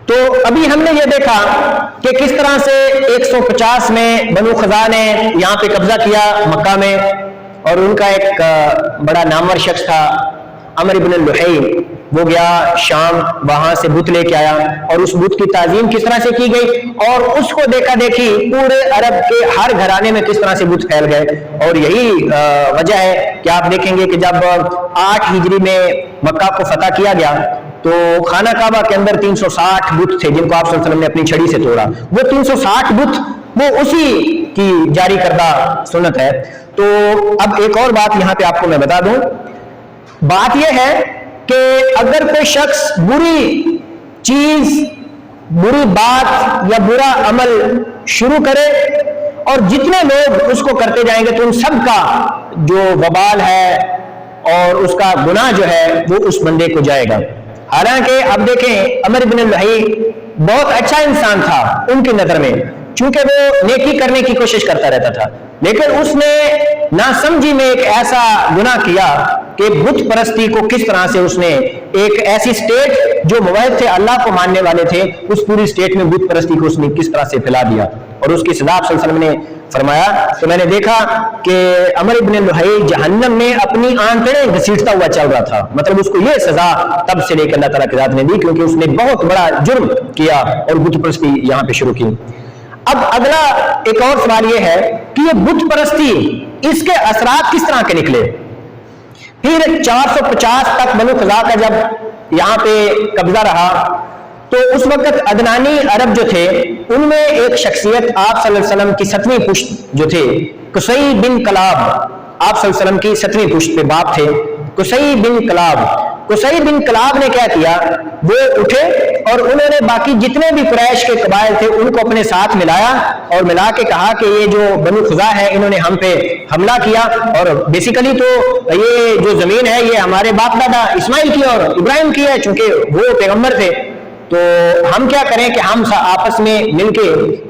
تو ابھی ہم نے یہ دیکھا کہ کس طرح سے 150 میں بنو خزاع نے یہاں پہ قبضہ کیا مکہ میں، اور ان کا ایک بڑا نامور شخص تھا عمر ابن اللحی، وہ گیا شام، وہاں سے بت لے کے آیا، اور اس بت کی تعظیم کس طرح سے کی گئی، اور اس کو دیکھا دیکھی پورے عرب کے ہر گھرانے میں کس طرح سے بت پھیل گئے۔ اور یہی وجہ ہے کہ آپ دیکھیں گے کہ جب 8 ہجری میں مکہ کو فتح کیا گیا تو خانہ کعبہ کے اندر 360 بت تھے جن کو آپ صلی اللہ علیہ وسلم نے اپنی چھڑی سے توڑا۔ وہ 360 بت وہ اسی کی جاری کردہ سنت ہے۔ تو اب ایک اور بات یہاں پہ آپ کو میں بتا دوں، بات یہ ہے کہ اگر کوئی شخص بری چیز، بری بات یا برا عمل شروع کرے اور جتنے لوگ اس کو کرتے جائیں گے تو ان سب کا جو وبال ہے اور اس کا گناہ جو ہے وہ اس بندے کو جائے گا۔ حالانکہ اب دیکھیں عمر بن اللحی بہت اچھا انسان تھا ان کی نظر میں، چونکہ وہ نیکی کرنے کی کوشش کرتا رہتا تھا، لیکن اس نے ناسمجھی میں ایک ایسا گناہ کیا کہ بت پرستی کو کس طرح سے اس نے ایک ایسی سٹیٹ جو موحد تھے، اللہ کو ماننے والے تھے، اس پوری سٹیٹ میں بت پرستی کو اس نے کس طرح سے پھیلا دیا، اور اس کی سزا صلی اللہ علیہ وسلم نے فرمایا۔ تو میں نے دیکھا کہ عمر ابن اللحی جہنم میں اپنی آنکھیں گھسیٹتا ہوا چل رہا تھا، مطلب اس کو یہ سزا تب سے لے کے اللہ تعالیٰ کی ذات نے دی کیونکہ اس نے بہت بڑا جرم کیا اور بت پرستی یہاں پہ شروع کی۔ اب اگلا ایک اور سوال یہ ہے کہ یہ بت پرستی، اس کے اثرات کس طرح کے نکلے؟ پھر 450 تک بنو خزاع کا جب یہاں پہ قبضہ رہا تو اس وقت عدنانی عرب جو تھے ان میں ایک شخصیت آپ صلی اللہ علیہ وسلم کی 7ویں پشت جو تھے، قصی بن کلاب، آپ صلی اللہ علیہ وسلم کی 7ویں پشت پہ باپ تھے قصی بن کلاب۔ قصی بن کلاب نے کیا کیا، وہ اٹھے اور انہوں نے باقی جتنے بھی قریش کے قبائل تھے ان کو اپنے ساتھ ملایا اور ملا کے کہا کہ یہ جو بنو خزاع ہے انہوں نے ہم پہ حملہ کیا، اور بیسیکلی تو یہ جو زمین ہے یہ ہمارے باپ دادا اسماعیل کی اور ابراہیم کی ہے، چونکہ وہ پیغمبر تھے، تو ہم کیا کریں کہ ہم آپس میں مل کے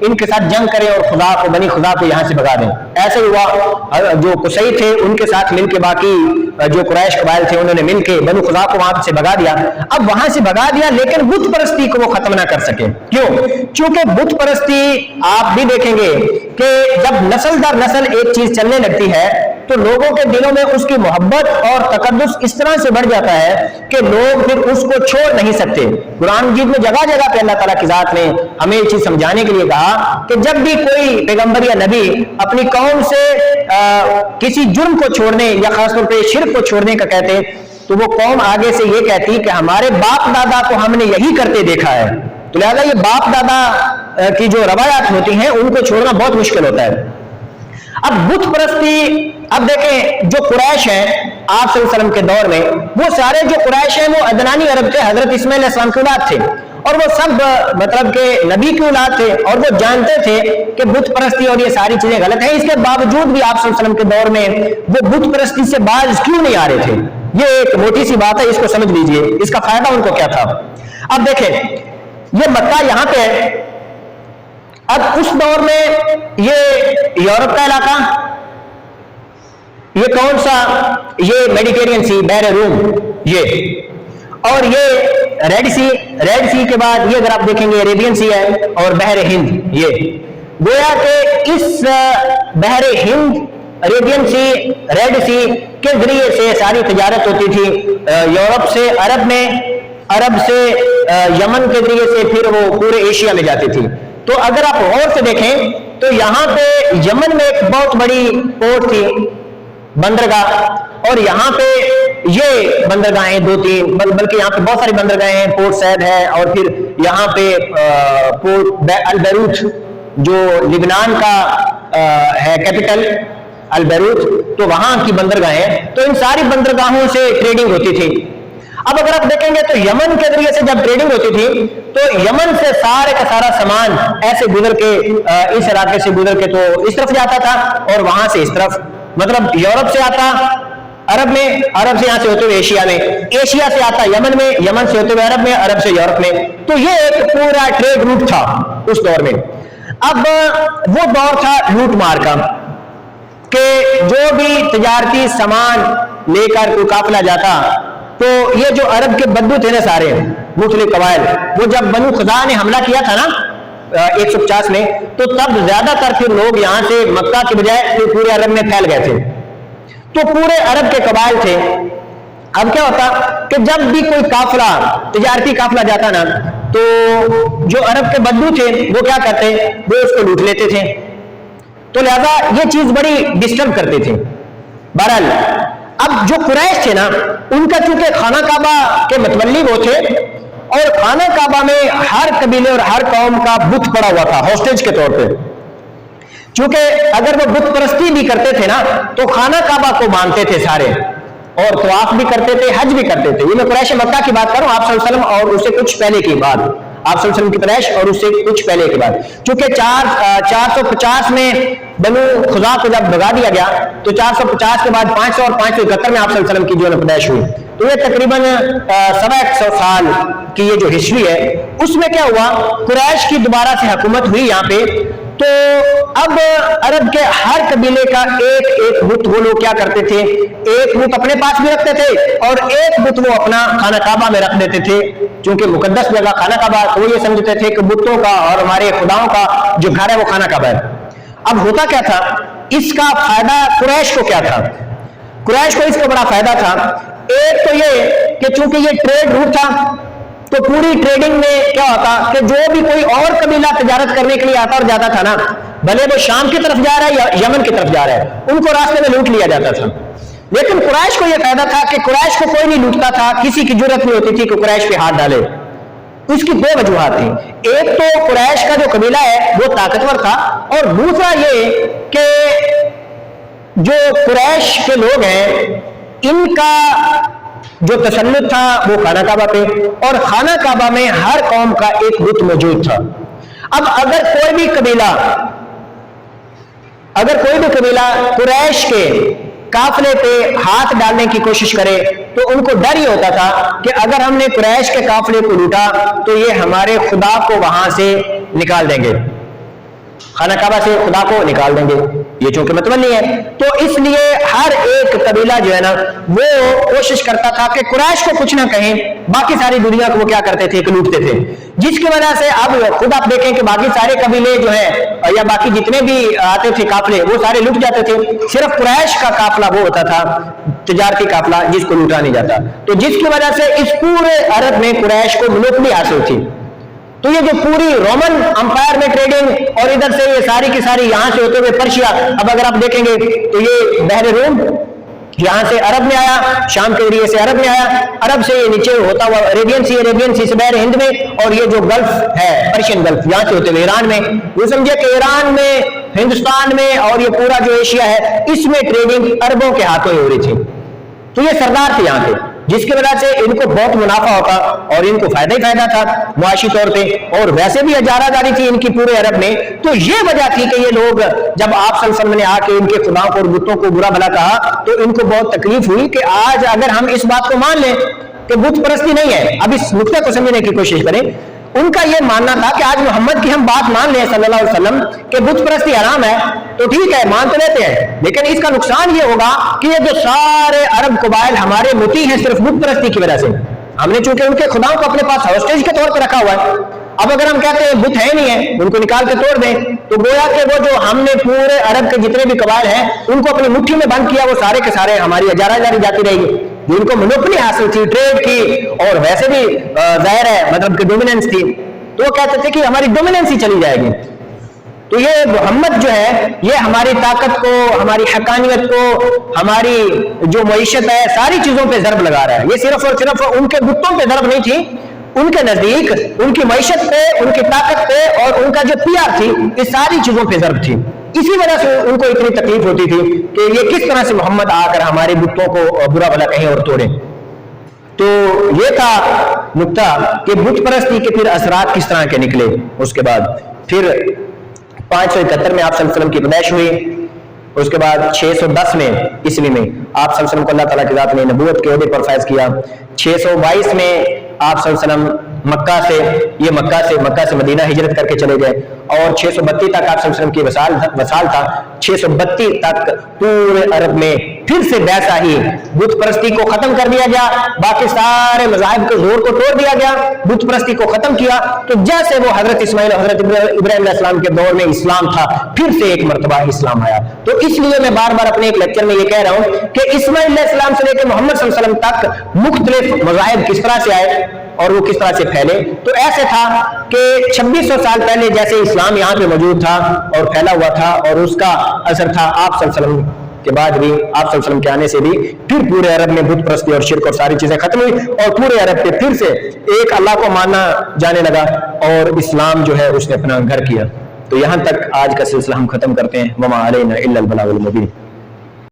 ان کے ساتھ جنگ کریں اور خدا کو، بنی خزاع کو یہاں سے بھگا دیں۔ ایسے ہوا، جو قصی تھے ان کے ساتھ مل کے باقی جو قریش قبائل تھے انہوں نے مل کے بنو خزاع کو وہاں سے بھگا دیا۔ اب وہاں سے بھگا دیا لیکن بت پرستی کو وہ ختم نہ کر سکے۔ کیوں؟ چونکہ بت پرستی آپ بھی دیکھیں گے کہ جب نسل در نسل ایک چیز چلنے لگتی ہے تو لوگوں کے دلوں میں اس کی محبت اور تقدس اس طرح سے بڑھ جاتا ہے کہ لوگ پھر اس کو چھوڑ نہیں سکتے۔ قرآن مجید میں جگہ جگہ پہ اللہ تعالیٰ کی ذات نے ہمیں یہ چیز سمجھانے کے لیے کہا کہ جب بھی کوئی پیغمبر یا نبی اپنی قوم سے کسی جرم کو چھوڑنے یا خاص طور پہ شرک کو چھوڑنے کا کہتے تو وہ قوم آگے سے یہ کہتی کہ ہمارے باپ دادا کو ہم نے یہی کرتے دیکھا ہے، تو لہذا یہ باپ دادا کی جو روایات ہوتی ہیں ان کو چھوڑنا بہت مشکل ہوتا ہے۔ اب بت پرستی، اب دیکھیں جو قریش ہیں آپ صلی اللہ علیہ وسلم کے دور میں، وہ سارے جو قریش ہیں وہ عدنانی عرب تھے، حضرت اسماعیل علیہ السلام کی اولاد تھے، اور وہ سب مطلب کہ نبی کی اولاد تھے، اور وہ جانتے تھے کہ بت پرستی اور یہ ساری چیزیں غلط ہیں۔ اس کے باوجود بھی آپ صلی اللہ علیہ وسلم کے دور میں وہ بت پرستی سے باز کیوں نہیں آ رہے تھے؟ یہ ایک موٹی سی بات ہے، اس کو سمجھ لیجئے اس کا فائدہ ان کو کیا تھا۔ اب دیکھیں یہ مکہ یہاں پہ ہے، اب اس دور میں یہ یورپ کا علاقہ، یہ کون سا، یہ میڈیٹرین سی، بحر روم، یہ اور یہ ریڈ سی کے بعد یہ اگر آپ دیکھیں گے عربین سی ہے اور بحر ہند، یہ گویا کہ اس بحر ہند، عربین سی، ریڈ سی کے ذریعے سے ساری تجارت ہوتی تھی یورپ سے عرب میں، عرب سے یمن کے ذریعے سے پھر وہ پورے ایشیا میں جاتی تھی۔ تو اگر آپ غور سے دیکھیں تو یہاں پہ یمن میں ایک بہت بڑی پورٹ تھی، بندرگاہ، اور یہاں پہ یہ بندرگاہیں 2-3 بلکہ یہاں پہ بہت ساری بندرگاہیں ہیں، پورٹ سعید ہے، اور پھر یہاں پہ پورٹ البیروت جو لبنان کا ہے کیپٹل، البیروت، تو وہاں کی بندرگاہیں، تو ان ساری بندرگاہوں سے ٹریڈنگ ہوتی تھی۔ اب اگر آپ دیکھیں گے تو یمن کے ذریعے سے جب ٹریڈنگ ہوتی تھی تو یمن سے سارے کا سارا سامان ایسے گزر کے اس علاقے سے گزر کے تو اس طرف جاتا تھا اور وہاں سے اس طرف، مطلب یورپ سے آتا عرب میں، عرب سے یہاں سے ہوتے ہوئے ایشیا میں، ایشیا سے آتا یمن میں، یمن سے ہوتے ہوئے عرب میں، عرب سے یورپ میں، تو یہ ایک پورا ٹریڈ روٹ تھا اس دور میں۔ اب وہ دور تھا لوٹ مار کا کہ جو بھی تجارتی سامان لے کر کوئی قافلہ جاتا تو یہ جو عرب کے بدو تھے نا سارے مختلف قبائل، وہ جب بنو خزاعہ نے حملہ کیا تھا نا 150 میں، تو تب زیادہ تر پھر لوگ یہاں سے مکہ کے بجائے پورے عرب میں پھیل گئے تھے، تو پورے عرب کے قبائل تھے۔ اب کیا ہوتا کہ جب بھی کوئی قافلہ تجارتی قافلہ جاتا نا تو جو عرب کے بدو تھے وہ کیا کرتے، وہ اس کو لوٹ لیتے تھے، تو لہذا یہ چیز بڑی ڈسٹرب کرتے تھے۔ بہرحال اب جو قریش تھے نا ان کا چونکہ خانہ کعبہ کے متولی وہ تھے، اور خانہ کعبہ میں ہر قبیلے اور ہر قوم کا بت پڑا ہوا تھا ہاسٹیج کے طور پہ، چونکہ اگر وہ بت پرستی بھی کرتے تھے نا تو خانہ کعبہ کو مانتے تھے سارے، اور طواف بھی کرتے تھے، حج بھی کرتے تھے۔ یہ میں قریش مکہ کی بات کر رہا ہوں، آپ صلی اللہ علیہ وسلم اور اس سے کچھ پہلے کی بات، آپ صلی اللہ علیہ وسلم کی قریش اور اس سے کچھ پہلے کی بات، چونکہ 450 میں بنو خزاعہ کو جب بھگا دیا گیا تو 450 کے بعد 500 اور 571 میں آپ صلی اللہ علیہ وسلم کی جو پیدائش ہوئی، تو یہ تقریباً 125 سال کی یہ جو ہسٹری ہے، اس میں کیا ہوا، قریش کی دوبارہ سے حکومت ہوئی یہاں پہ، تو اب عرب کے ہر قبیلے کا ایک ایک بت وہ لوگ کیا کرتے تھے، ایک بت اپنے پاس بھی رکھتے تھے اور ایک بت وہ اپنا خانہ کعبہ میں رکھ دیتے تھے، چونکہ مقدس جگہ خانہ کعبہ، تو وہ یہ سمجھتے تھے کہ بتوں کا اور ہمارے خداؤں کا جو گھر ہے وہ خانہ کعبہ ہے۔ اب ہوتا کیا تھا، اس کا فائدہ قریش کو کیا تھا، قریش کو اس کا بڑا فائدہ تھا۔ ایک تو یہ کہ چونکہ یہ ٹریڈ روٹ تھا تو پوری ٹریڈنگ میں کیا ہوتا کہ جو بھی کوئی اور قبیلہ تجارت کرنے کے لیے آتا اور جاتا تھا نا، بھلے وہ شام کی طرف جا رہا ہے یا یمن کی طرف جا رہا ہے، ان کو راستے میں لوٹ لیا جاتا تھا۔ لیکن قریش کو یہ فائدہ تھا کہ قریش کو کوئی نہیں لوٹتا تھا، کسی کی جرت نہیں ہوتی تھی کہ قریش پہ ہاتھ ڈالے۔ اس کی دو وجوہات تھیں، ایک تو قریش کا جو قبیلہ ہے وہ طاقتور تھا، اور دوسرا یہ کہ جو قریش کے لوگ ہیں ان کا جو تسلط تھا وہ خانہ کعبہ پہ، اور خانہ کعبہ میں ہر قوم کا ایک بت موجود تھا۔ اب اگر کوئی بھی قبیلہ قریش کے قافلے پہ ہاتھ ڈالنے کی کوشش کرے تو ان کو ڈر یہ ہوتا تھا کہ اگر ہم نے قریش کے قافلے کو لوٹا تو یہ ہمارے خدا کو وہاں سے نکال دیں گے، خانہ کعبہ سے خدا کو نکال دیں گے، یہ چونکہ متولی ہے۔ تو اس لیے ہر ایک قبیلہ جو ہے نا وہ کوشش کرتا تھا کہ قریش کو کچھ نہ کہیں، باقی ساری دنیا کو وہ کیا کرتے تھے کہ لوٹتے تھے، جس کی وجہ سے اب خود آپ دیکھیں کہ باقی سارے قبیلے جو ہیں یا باقی جتنے بھی آتے تھے قافلے وہ سارے لوٹ جاتے تھے، صرف قریش کا قافلہ وہ ہوتا تھا تجارتی قافلہ جس کو لوٹا نہیں جاتا، تو جس کی وجہ سے اس پورے عرب میں قریش کو مونوپلی حاصل تھی۔ تو یہ جو پوری رومن امپائر میں ٹریڈنگ، اور ادھر سے یہ ساری کی ساری یہاں سے ہوتے ہوئے پرشیا، اب اگر آپ دیکھیں گے تو یہ بحر روم یہاں سے عرب میں آیا، شام کے ذریعے سے عرب میں آیا، عرب سے یہ نیچے ہوتا ہوا عربین سی سے بحر ہند میں، اور یہ جو گلف ہے پرشین گلف یہاں سے ہوتے ہوئے ایران میں، وہ سمجھے کہ ایران میں، ہندوستان میں اور یہ پورا جو ایشیا ہے اس میں ٹریڈنگ عربوں کے ہاتھوں ہی ہو رہی تھی۔ تو یہ سردار تھے یہاں پہ، جس کی وجہ سے ان کو بہت منافع ہوتا اور ان کو فائدہ ہی فائدہ تھا معاشی طور پہ، اور ویسے بھی اجارہ داری تھی ان کی پورے عرب میں۔ تو یہ وجہ تھی کہ یہ لوگ جب آپ صلی اللہ علیہ وسلم نے آ کے ان کے خداؤں کو اور بتوں کو برا بھلا کہا تو ان کو بہت تکلیف ہوئی کہ آج اگر ہم اس بات کو مان لیں کہ بت پرستی نہیں ہے، اب اس نقطے کو سمجھنے کی کوشش کریں، ان کا یہ ماننا تھا کہ آج محمد کی ہم بات مان لیں صلی اللہ علیہ وسلم کہ بت پرستی حرام ہے تو ٹھیک ہے مان تو لیتے ہیں، لیکن اس کا نقصان یہ ہوگا کہ یہ جو سارے عرب قبائل ہمارے مطیع ہیں صرف بت پرستی کی وجہ سے، ہم نے چونکہ ان کے خداؤں کو اپنے پاس ہاسٹیج کے طور پہ رکھا ہوا ہے، اب اگر ہم کہتے ہیں بت ہے نہیں ہے ان کو نکال کے توڑ دیں تو گویا کہ وہ جو ہم نے پورے عرب کے جتنے بھی قبائل ہیں ان کو اپنی مٹھی میں بند کیا، وہ سارے کے سارے ہماری اجارہ داری جاتی رہے گی، جن کو مونوپلی حاصل تھی ٹریڈ کی، اور ویسے بھی ظاہر ہے مطلب کہ ڈومیننس تھی، تو وہ کہتے تھے کہ ہماری ڈومیننس ہی چلی جائے گی۔ تو یہ محمد جو ہے یہ ہماری طاقت کو، ہماری حقانیت کو، ہماری جو معیشت ہے ساری چیزوں پہ ضرب لگا رہا ہے۔ یہ صرف اور صرف ان کے بتوں پہ ضرب نہیں تھی، ان کے نزدیک ان کی معیشت پہ، ان کی طاقت پہ اور ان کا جو پیار تھی، یہ ساری چیزوں پہ ضرب تھی۔ اسی وجہ سے ان کو اتنی تکلیف ہوتی تھی کہ یہ کس طرح سے محمد آ کر ہمارے بتوں کو برا بھلا کہیں اور توڑیں۔ تو یہ تھا نقطہ کہ بت پرستی کے پھر اثرات کس طرح کے نکلے۔ اس کے بعد پھر 571 میں آپ صلی اللہ علیہ وسلم کی پیدائش ہوئی، اس کے بعد 610 میں عیسوی میں آپ صلی اللہ علیہ وسلم کو اللہ تعالیٰ کی ذات نے نبوت کے عہدے پر فائز کیا۔ 622 میں آپ صلی اللہ علیہ وسلم مکہ سے مدینہ ہجرت کر کے چلے گئے، اور 632 تک آپ صلی اللہ علیہ وسلم کی وصال تھا. 632 تک پورے عرب میں پھر سے ویسا ہی بت پرستی کو ختم کر دیا گیا, باقی سارے مذاہب کے زور کو توڑ دیا گیا, بت پرستی کو ختم کیا. تو جیسے وہ حضرت اسماعیل اور حضرت ابراہیم علیہ السلام کے دور میں اسلام تھا, پھر سے ایک مرتبہ اسلام آیا. تو اس لیے میں بار بار اپنے ایک لیکچر میں یہ کہہ رہا ہوں کہ اسماعیل علیہ السلام سے لے کے محمد صلی اللہ علیہ وسلم تک مختلف مذاہب کس طرح سے آئے اور وہ کس طرح سے پھیلے. تو ایسے تھا کہ 2600 سال پہلے جیسے اسلام یہاں پہ موجود تھا اور پھیلا ہوا تھا, اور اس کا اثر تھا آپ صلی اللہ علیہ وسلم کے بعد بھی, آپ صلی اللہ علیہ وسلم کے آنے سے بھی پھر پورے عرب میں بت پرستی اور شرک اور ساری چیزیں ختم ہوئی, اور پورے عرب پہ پھر سے ایک اللہ کو ماننا جانے لگا, اور اسلام جو ہے اس نے اپنا گھر کیا. تو یہاں تک آج کا سلسلہ ہم ختم کرتے ہیں. وما علینا الا البلاغ المبین.